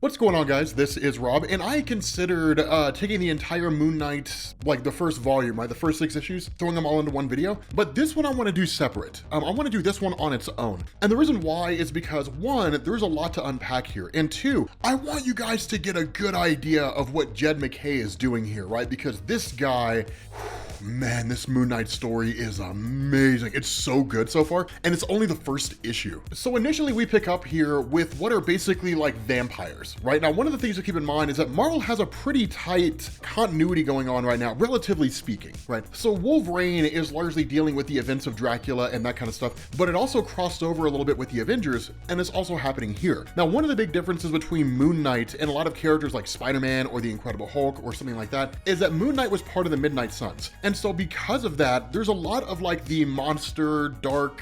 What's going on, guys? This is Rob, and I considered taking the entire Moon Knight, like the first volume, right? The first 6 issues, throwing them all into one video. But this one I want to do separate. I want to do this one on its own. And the reason why is because, one, there's a lot to unpack here. And two, I want you guys to get a good idea of what Jed MacKay is doing here, right? Because this guy... Man, this Moon Knight story is amazing. It's so good so far, and it's only the first issue. So initially we pick up here with what are basically like vampires, right? Now, one of the things to keep in mind is that Marvel has a pretty tight continuity going on right now, relatively speaking, right? So Wolverine is largely dealing with the events of Dracula and that kind of stuff, but it also crossed over a little bit with the Avengers, and it's also happening here. Now, one of the big differences between Moon Knight and a lot of characters like Spider-Man or the Incredible Hulk or something like that is that Moon Knight was part of the Midnight Suns. And so because of that, there's a lot of like the monster, dark,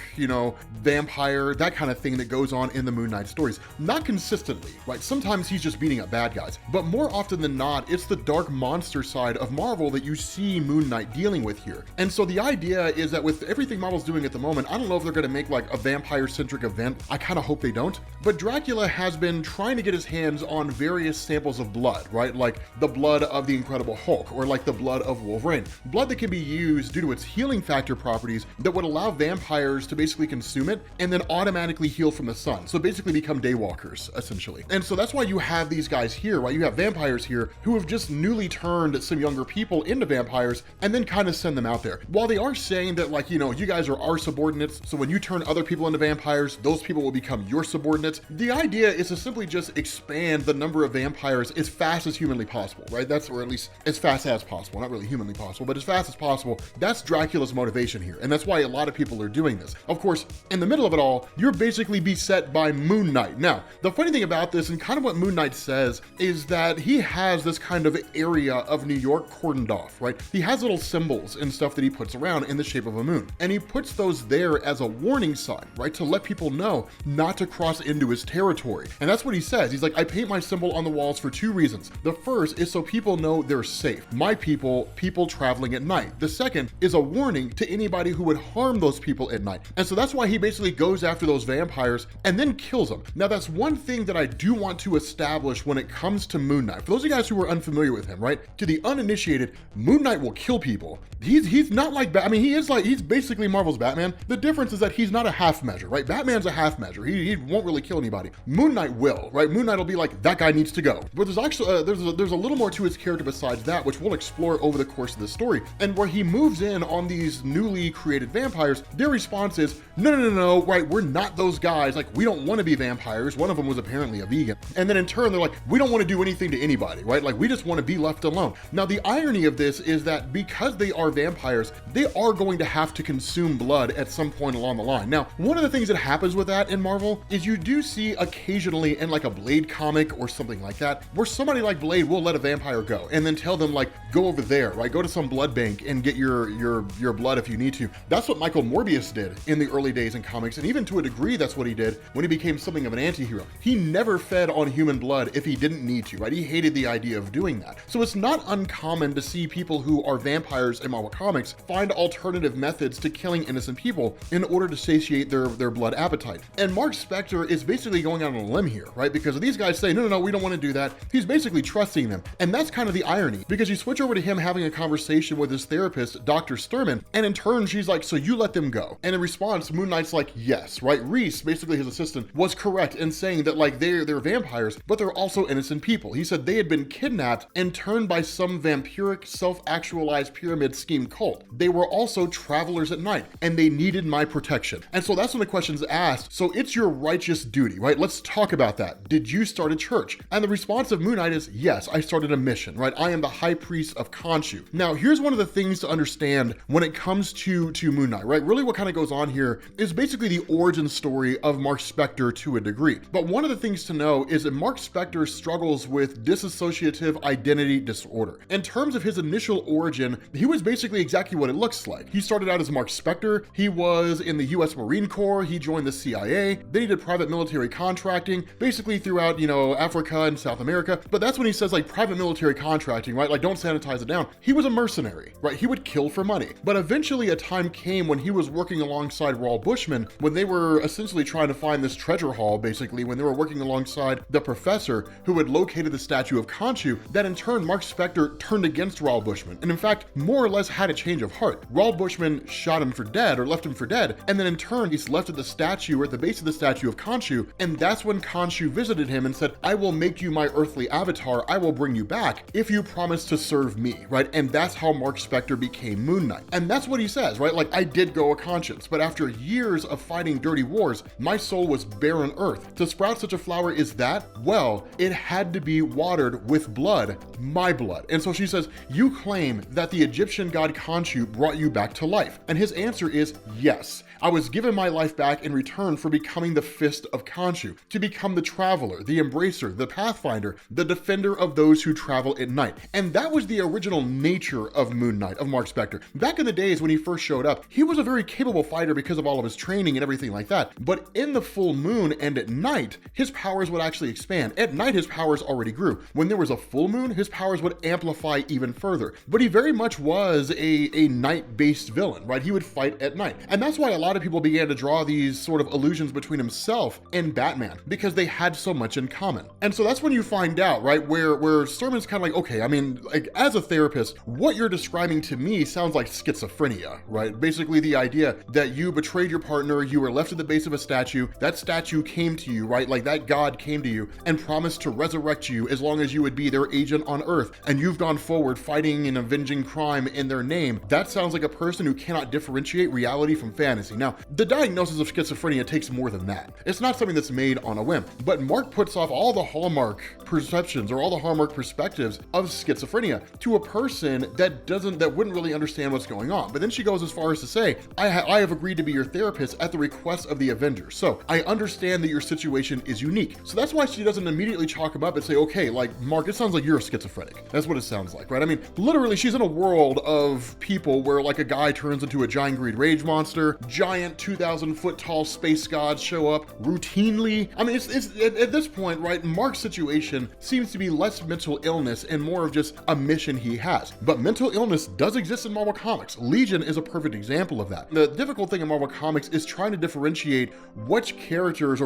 vampire, that kind of thing that goes on in the Moon Knight stories. Not consistently, right? Sometimes he's just beating up bad guys, but more often than not, it's the dark monster side of Marvel that you see Moon Knight dealing with here. And so the idea is that with everything Marvel's doing at the moment, I don't know if they're gonna make like a vampire-centric event. I kind of hope they don't. But Dracula has been trying to get his hands on various samples of blood, right? Like the blood of the Incredible Hulk, or like the blood of Wolverine. Blood that can be used due to its healing factor properties that would allow vampires to basically consume it and then automatically heal from the sun. So basically become daywalkers, essentially. And so that's why you have these guys here, right? You have vampires here who have just newly turned some younger people into vampires and then kind of send them out there. While they are saying that, like, you guys are our subordinates, so when you turn other people into vampires, those people will become your subordinates. The idea is to simply just expand the number of vampires as fast as humanly possible, right? Or at least as fast as possible, not really humanly possible, but as fast as possible. That's Dracula's motivation here, and that's why a lot of people are doing this. Of course, in the middle of it all, you're basically beset by Moon Knight. Now, the funny thing about this, and kind of what Moon Knight says, is that he has this kind of area of New York cordoned off, right? He has little symbols and stuff that he puts around in the shape of a moon, and he puts those there as a warning sign, right? To let people know not to cross into his territory. And that's what he says. He's like, I paint my symbol on the walls for 2 reasons. The first is so people know they're safe. My people traveling at night. The second is a warning to anybody who would harm those people at night. And so that's why he basically goes after those vampires and then kills them. Now, that's one thing that I do want to establish when it comes to Moon Knight. For those of you guys who are unfamiliar with him, right? To the uninitiated, Moon Knight will kill people. He's not like he's basically Marvel's Batman. The difference is that he's not a half measure, right? Batman's a half measure. He won't really kill anybody. Moon Knight will, right? Moon Knight will be like, that guy needs to go. But there's actually there's a little more to his character besides that, which we'll explore over the course of the story. And where he moves in on these newly created vampires, their response is, no, right? We're not those guys. Like, we don't want to be vampires. One of them was apparently a vegan. And then in turn, they're like, we don't want to do anything to anybody, right? Like, we just want to be left alone. Now, the irony of this is that because they are vampires, they are going to have to consume blood at some point along the line. Now, one of the things that happens with that in Marvel is you do see occasionally in like a Blade comic or something like that, where somebody like Blade will let a vampire go and then tell them like, go over there, right? Go to some blood bank and get your blood if you need to. That's what Michael Morbius did in the early days in comics, and even to a degree, that's what he did when he became something of an anti-hero. He never fed on human blood if he didn't need to, right? He hated the idea of doing that. So it's not uncommon to see people who are vampires in Marvel Comics find alternative methods to killing innocent people in order to satiate their blood appetite. And Marc Spectre is basically going out on a limb here, right? Because these guys say, no, we don't want to do that. He's basically trusting them. And that's kind of the irony, because you switch over to him having a conversation with his therapist, Dr. Sturman, and in turn, she's like, so you let them go. And in response, Moon Knight's like, yes, right? Reese, basically his assistant, was correct in saying that like they're vampires, but they're also innocent people. He said they had been kidnapped and turned by some vampiric, self-actualized pyramid scheme cult. They were also travelers at night, and they needed my protection. And so that's when the question's asked, so it's your righteous duty, right? Let's talk about that. Did you start a church? And the response of Moon Knight is, yes, I started a mission, right? I am the high priest of Khonshu. Now, here's one of the things to understand when it comes to Moon Knight, right? Really what kind of goes on here is basically the origin story of Marc Spectre to a degree. But one of the things to know is that Marc Spectre struggles with dissociative identity disorder. In terms of his initial origin, he was basically exactly what it looks like. He started out as Marc Spectre. He was in the US Marine Corps. He joined the CIA. Then he did private military contracting, basically throughout, Africa and South America. But that's when he says like private military contracting, right? Like, don't sanitize it down. He was a mercenary. right? He would kill for money. But eventually a time came when he was working alongside Raoul Bushman, when they were essentially trying to find this treasure haul, basically, when they were working alongside the professor who had located the statue of Khonshu, that in turn Marc Spectre turned against Raoul Bushman, and in fact, more or less had a change of heart. Raoul Bushman shot him for dead, or left him for dead, and then in turn he's left at the statue, or at the base of the statue of Khonshu, and that's when Khonshu visited him and said, I will make you my earthly avatar, I will bring you back if you promise to serve me, right? And that's how Marc Spectre became Moon Knight. And that's what he says, right? Like, I did go a conscience, but after years of fighting dirty wars, my soul was barren earth. To sprout such a flower is that, well, it had to be watered with blood, my blood. And so she says, you claim that the Egyptian god Khonshu brought you back to life. And his answer is yes. I was given my life back in return for becoming the Fist of Khonshu, to become the Traveler, the Embracer, the Pathfinder, the Defender of those who travel at night. And that was the original nature of Moon Knight, of Marc Spectre. Back in the days when he first showed up, he was a very capable fighter because of all of his training and everything like that. But in the full moon and at night, his powers would actually expand. At night, his powers already grew. When there was a full moon, his powers would amplify even further. But he very much was a night-based villain, right? He would fight at night. And that's why a lot of people began to draw these sort of illusions between himself and Batman, because they had so much in common. And so that's when you find out, right, where Sturman's kind of like, okay, I mean, like, as a therapist, what you're describing to me sounds like schizophrenia, right? Basically the idea that you betrayed your partner, you were left at the base of a statue, that statue came to you, right? Like, that god came to you and promised to resurrect you as long as you would be their agent on Earth, and you've gone forward fighting and avenging crime in their name. That sounds like a person who cannot differentiate reality from fantasy. Now, the diagnosis of schizophrenia takes more than that. It's not something that's made on a whim, but Marc puts off all the hallmark perceptions or all the hallmark perspectives of schizophrenia to a person that wouldn't really understand what's going on. But then she goes as far as to say, I have agreed to be your therapist at the request of the Avengers. So I understand that your situation is unique. So that's why she doesn't immediately chalk him up and say, okay, like, Marc, it sounds like you're a schizophrenic. That's what it sounds like, right? I mean, literally, she's in a world of people where, like, a guy turns into a giant greed rage monster, giant 2,000 foot tall space gods show up routinely. I mean, it's at this point, right, Marc's situation seems to be less mental illness and more of just a mission he has. But mental illness does exist in Marvel Comics. Legion is a perfect example of that. The difficult thing in Marvel Comics is trying to differentiate which characters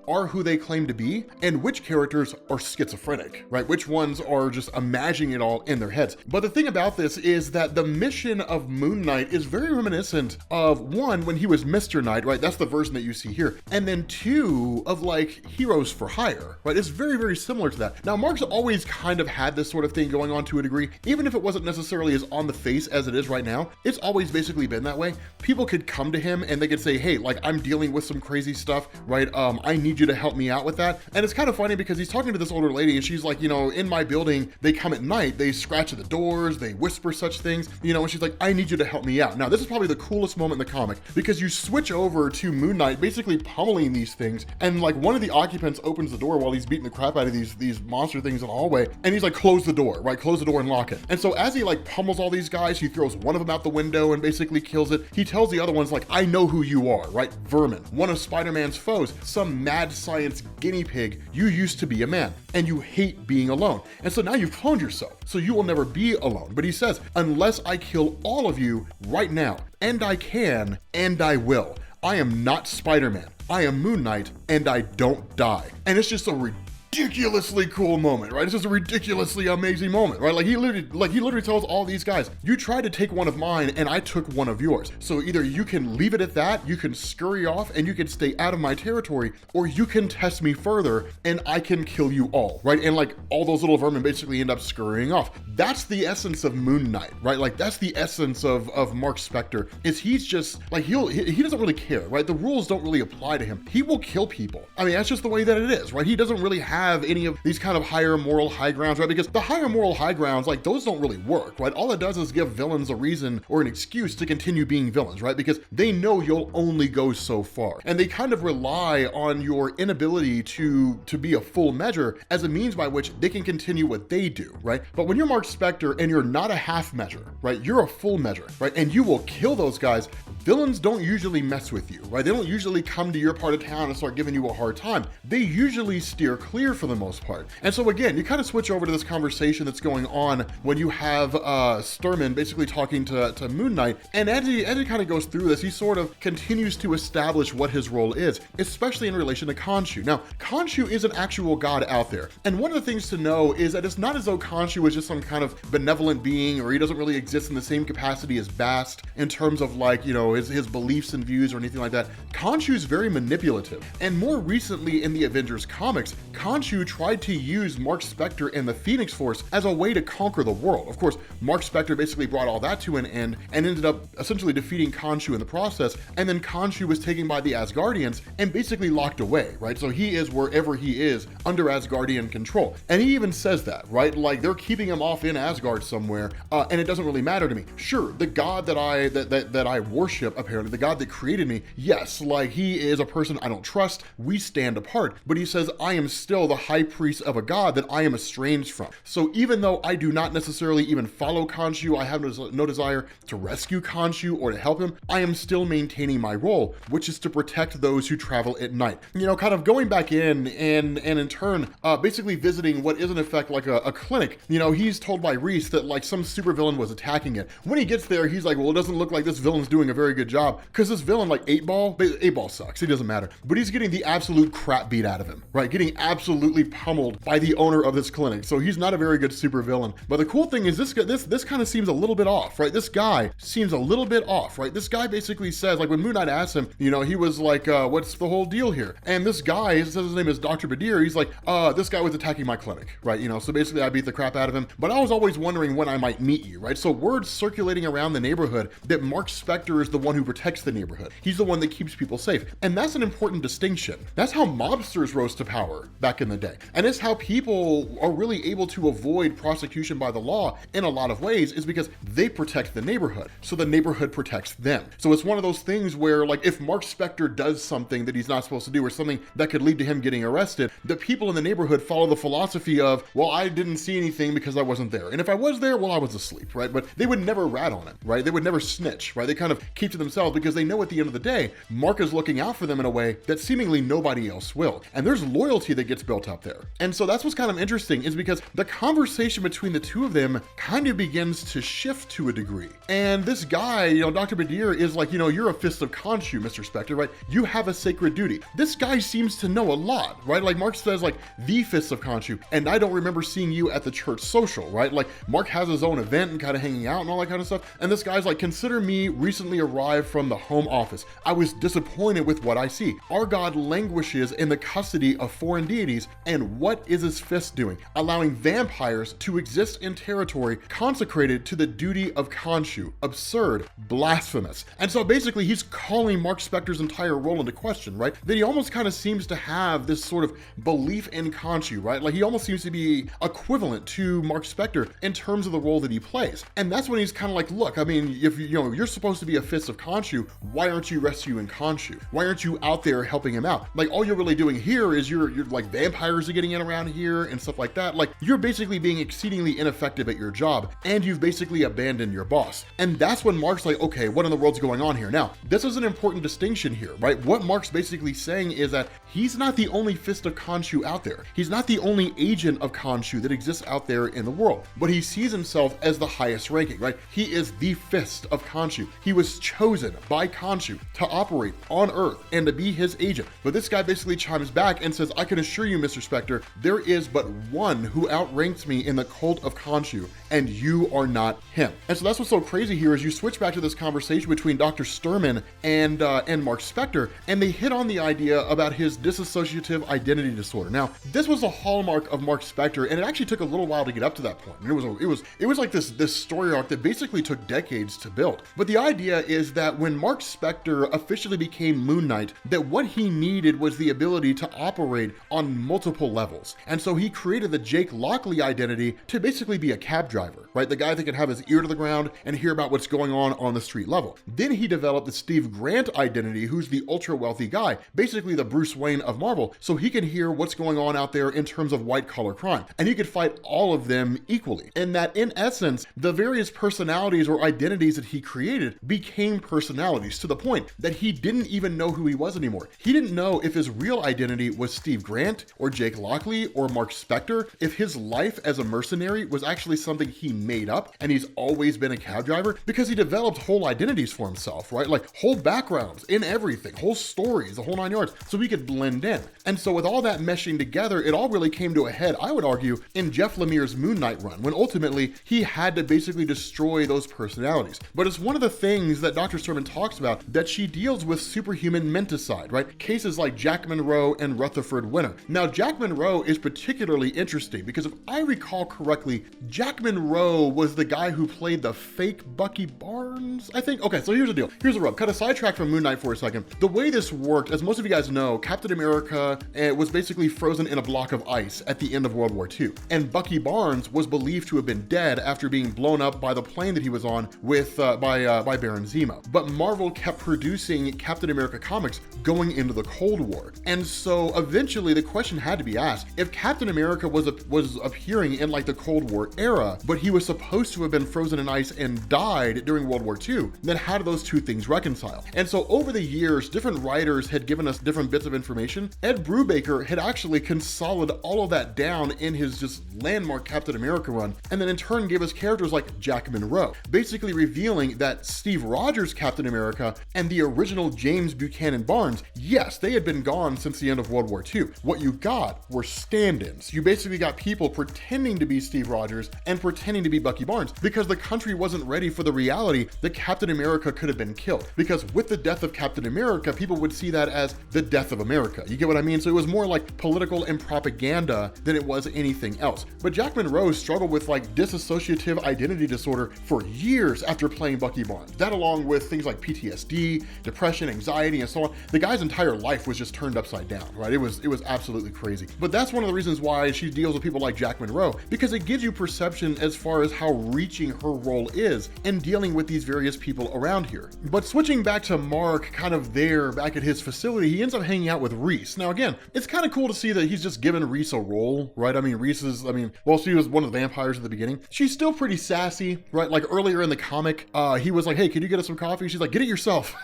are who they claim to be and which characters are schizophrenic, right? Which ones are just imagining it all in their heads. But the thing about this is that the mission of Moon Knight is very reminiscent of, one, when he was Mr. Knight, right? That's the version that you see here. And then two, of like Heroes for Hire, right? It's very, very similar to that. Now, Marc's always kind of had this sort of thing going on to a degree, even if it wasn't necessarily as on the face as it is right now. It's always basically been that way. People could come to him and they could say, hey, like, I'm dealing with some crazy stuff, right? I need you to help me out with that. And it's kind of funny because he's talking to this older lady and she's like, you know, in my building, they come at night, they scratch at the doors, they whisper such things, you know, and she's like, I need you to help me out. Now, this is probably the coolest moment in the comic because you switch over to Moon Knight basically pummeling these things, and like one of the occupants opens the door while he's beating the crap out of these monster things in the hallway, and he's like, close the door, right? Close the door and lock it. And so as he like pummels all these guys, he throws one of them out the window and basically kills it. He tells the other ones like, I know who you are, right? Vermin, one of Spider-Man's foes, some mad science guinea pig. You used to be a man and you hate being alone. And so now you've cloned yourself, so you will never be alone. But he says, unless I kill all of you right now, and I can, and I will, I am not Spider-Man. I am Moon Knight, and I don't die. And it's just a ridiculously cool moment, right? It's just a ridiculously amazing moment, right? Like he literally tells all these guys, you tried to take one of mine and I took one of yours. So either you can leave it at that, you can scurry off and you can stay out of my territory, or you can test me further and I can kill you all, right? And like all those little vermin basically end up scurrying off. That's the essence of Moon Knight, right? Like that's the essence of Marc Spectre, is he's just like, he doesn't really care, right? The rules don't really apply to him. He will kill people. I mean, that's just the way that it is, right? He doesn't really have any of these kind of higher moral high grounds, right? Because the higher moral high grounds, like those don't really work, right? All it does is give villains a reason or an excuse to continue being villains, right? Because they know you'll only go so far. And they kind of rely on your inability to be a full measure as a means by which they can continue what they do, right? But when you're Marc Spectre and you're not a half measure, right? You're a full measure, right? And you will kill those guys. Villains don't usually mess with you, right? They don't usually come to your part of town and start giving you a hard time. They usually steer clear for the most part. And so again, you kind of switch over to this conversation that's going on when you have Sturman basically talking to Moon Knight, and as he kind of goes through this, he sort of continues to establish what his role is, especially in relation to Khonshu. Now, Khonshu is an actual god out there, and one of the things to know is that it's not as though Khonshu is just some kind of benevolent being, or he doesn't really exist in the same capacity as Bast in terms of like, you know, his beliefs and views or anything like that. Khonshu is very manipulative, and more recently in the Avengers comics, Khonshu tried to use Marc Spectre and the Phoenix Force as a way to conquer the world. Of course, Marc Spectre basically brought all that to an end and ended up essentially defeating Khonshu in the process, and then Khonshu was taken by the Asgardians and basically locked away, right? So he is wherever he is under Asgardian control. And he even says that, right? Like they're keeping him off in Asgard somewhere, and it doesn't really matter to me. Sure, the god that I worship, apparently, the god that created me, yes, like he is a person I don't trust, we stand apart, but he says, I am still the high priest of a god that I am estranged from. So even though I do not necessarily even follow Khonshu, I have no desire to rescue Khonshu or to help him, I am still maintaining my role, which is to protect those who travel at night. You know, kind of going back in and in turn, basically visiting what is in effect like a clinic. You know, he's told by Reese that like some supervillain was attacking it. When he gets there, he's like, well, it doesn't look like this villain's doing a very good job, because this villain, like 8-Ball sucks, it doesn't matter, but he's getting the absolute crap beat out of him, right? Getting absolutely pummeled by the owner of this clinic. So he's not a very good supervillain. But the cool thing is this kind of seems a little bit off, right? This guy seems a little bit off, right? This guy basically says, like when Moon Knight asks him, you know, he was like, what's the whole deal here? And this guy, says his name is Dr. Badir, he's like, this guy was attacking my clinic, right? You know, so basically I beat the crap out of him, but I was always wondering when I might meet you, right? So word's circulating around the neighborhood that Marc Spectre is the one who protects the neighborhood. He's the one that keeps people safe. And that's an important distinction. That's how mobsters rose to power back in the day. And it's how people are really able to avoid prosecution by the law in a lot of ways, is because they protect the neighborhood. So the neighborhood protects them. So it's one of those things where like if Marc Spectre does something that he's not supposed to do, or something that could lead to him getting arrested, the people in the neighborhood follow the philosophy of, well, I didn't see anything because I wasn't there. And if I was there, well, I was asleep, right? But they would never rat on it, right? They would never snitch, right? They kind of keep to themselves because they know at the end of the day, Marc is looking out for them in a way that seemingly nobody else will. And there's loyalty that gets built up there. And so that's what's kind of interesting, is because the conversation between the two of them kind of begins to shift to a degree. And this guy, you know, Dr. Badir is like, you know, you're a fist of Khonshu, Mr. Spectre, right? You have a sacred duty. This guy seems to know a lot, right? Like Marc says, like, the fist of Khonshu, and I don't remember seeing you at the church social, right? Like Marc has his own event and kind of hanging out and all that kind of stuff. And this guy's like, consider me recently arrived from the home office. I was disappointed with what I see. Our god languishes in the custody of foreign deities, and what is his fist doing? Allowing vampires to exist in territory consecrated to the duty of Khonshu. Absurd, blasphemous. And so basically he's calling Marc Spectre's entire role into question, right? That he almost kind of seems to have this sort of belief in Khonshu, right? Like he almost seems to be equivalent to Marc Spectre in terms of the role that he plays. And that's when he's kind of like, look, I mean, if you know, you're supposed to be a fist of Khonshu, why aren't you rescuing Khonshu? Why aren't you out there helping him out? Like all you're really doing here is you're like vampires are getting in around here and stuff like that. Like you're basically being exceedingly ineffective at your job, and you've basically abandoned your boss. And that's when Marc's like, okay, what in the world's going on here? Now, this is an important distinction here, right? What Marc's basically saying is that he's not the only fist of Khonshu out there. He's not the only agent of Khonshu that exists out there in the world, but he sees himself as the highest ranking, right? He is the fist of Khonshu. He was chosen by Khonshu to operate on Earth and to be his agent. But this guy basically chimes back and says, I can assure you, Mr. Spectre, there is but one who outranks me in the cult of Khonshu, and you are not him. And so that's what's so crazy here is you switch back to this conversation between Dr. Sturman and Marc Spectre, and they hit on the idea about his dissociative identity disorder. Now, this was a hallmark of Marc Spectre, and it actually took a little while to get up to that point. And it was like this story arc that basically took decades to build. But the idea is that when Marc Spectre officially became Moon Knight, that what he needed was the ability to operate on multiple levels. And so he created the Jake Lockley identity to basically be a cab driver, right? The guy that can have his ear to the ground and hear about what's going on the street level. Then he developed the Steve Grant identity, who's the ultra wealthy guy, basically the Bruce Wayne of Marvel, so he can hear what's going on out there in terms of white collar crime. And he could fight all of them equally. And that in essence, the various personalities or identities that he created became personalities to the point that he didn't even know who he was anymore. He didn't know if his real identity was Steve Grant or Jake Lockley or Marc Spectre, if his life as a mercenary was actually something he made up and he's always been a cab driver, because he developed whole identities for himself, right? Like whole backgrounds in everything, whole stories, the whole 9 yards, so he could blend in. And so with all that meshing together, it all really came to a head, I would argue, in Jeff Lemire's Moon Knight run, when ultimately he had to basically destroy those personalities. But it's one of the things that Dr. Sermon talks about, that she deals with superhuman menticide, right? Cases like Jack Monroe and Rutherford Winter. Now, Jack Monroe is particularly interesting because if I recall correctly, Jack Monroe was the guy who played the fake Bucky Barnes, I think. Okay, so here's the deal. Here's the rub. Cut a sidetrack from Moon Knight for a second. The way this worked, as most of you guys know, Captain America was basically frozen in a block of ice at the end of World War II. And Bucky Barnes was believed to have been dead after being blown up by the plane that he was on with by Baron Zemo. But Marvel kept producing Captain America comics going into the Cold War. And so eventually the question had to be asked, if Captain America was appearing in like the Cold War era, but he was supposed to have been frozen in ice and died during World War II, then how do those two things reconcile? And so over the years, different writers had given us different bits of information. Ed Brubaker had actually consolidated all of that down in his just landmark Captain America run, and then in turn gave us characters like Jack Monroe, basically revealing that Steve Rogers' Captain America and the original James Buchanan Barnes, yes, they had been gone since the end of World War II. What you got were stand-ins. You basically got people pretending to be Steve Rogers and pretending to be Bucky Barnes, because the country wasn't ready for the reality that Captain America could have been killed. Because with the death of Captain America, people would see that as the death of America. You get what I mean? So it was more like political and propaganda than it was anything else. But Jack Monroe struggled with like dissociative identity disorder for years after playing Bucky Barnes. That, along with things like PTSD, depression, anxiety, and so on. The guy's entire life was just turned upside down, right? It was absolutely crazy. But that's one of the reasons why she deals with people like Jack Monroe, because it gives you perception as far as how reaching her role is in dealing with these various people around here. But switching back to Marc, kind of there back at his facility, he ends up hanging out with Reese. Now again, it's kind of cool to see that he's just given Reese a role, right? I mean, Reese is, well, she was one of the vampires at the beginning. She's still pretty sassy, right? Like earlier in the comic, he was like, hey, can you get us some coffee? She's like, get it yourself.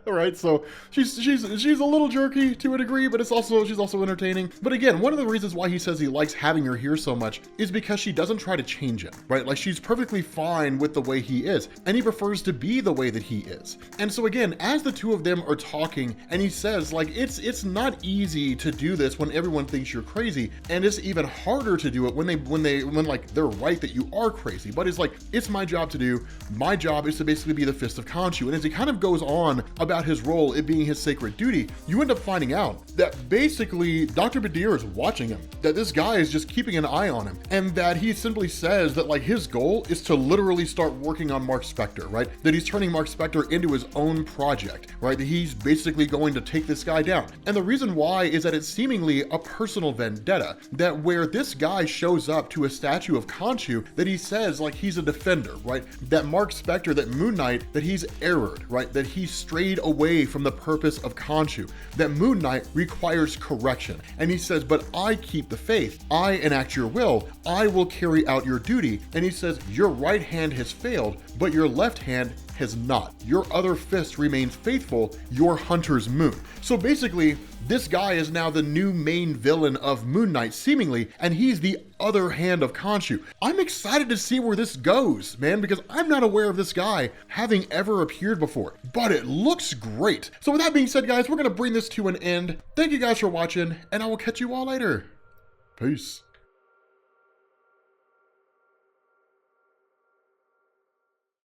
Right, so she's a little jerky to a degree, but she's also entertaining. But again, one of the reasons why he says he likes having her here so much is because she doesn't try to change him, right? Like she's perfectly fine with the way he is, and he prefers to be the way that he is. And so again, as the two of them are talking, and he says like it's not easy to do this when everyone thinks you're crazy, and it's even harder to do it when like they're right that you are crazy. But it's like, it's my job to do. My job is to basically be the fist of Khonshu. And as he kind of goes on about his role, it being his sacred duty, you end up finding out that basically Dr. Badir is watching him, that this guy is just keeping an eye on him, and that he simply says that like his goal is to literally start working on Marc Spectre, right? That he's turning Marc Spectre into his own project, right? That he's basically going to take this guy down. And the reason why is that it's seemingly a personal vendetta, that where this guy shows up to a statue of Khonshu, that he says like he's a defender, right? That Marc Spectre, that Moon Knight, that he's erred, right? That he strayed away from the purpose of Khonshu, that Moon Knight requires correction. And he says, but I keep the faith. I enact your will. I will carry out your duty. And he says, your right hand has failed, but your left hand has not. Your other fist remains faithful, your hunter's moon. So basically, this guy is now the new main villain of Moon Knight, seemingly, and he's the other hand of Khonshu. I'm excited to see where this goes, man, because I'm not aware of this guy having ever appeared before, but it looks great. So with that being said, guys, we're gonna bring this to an end. Thank you guys for watching, and I will catch you all later. Peace.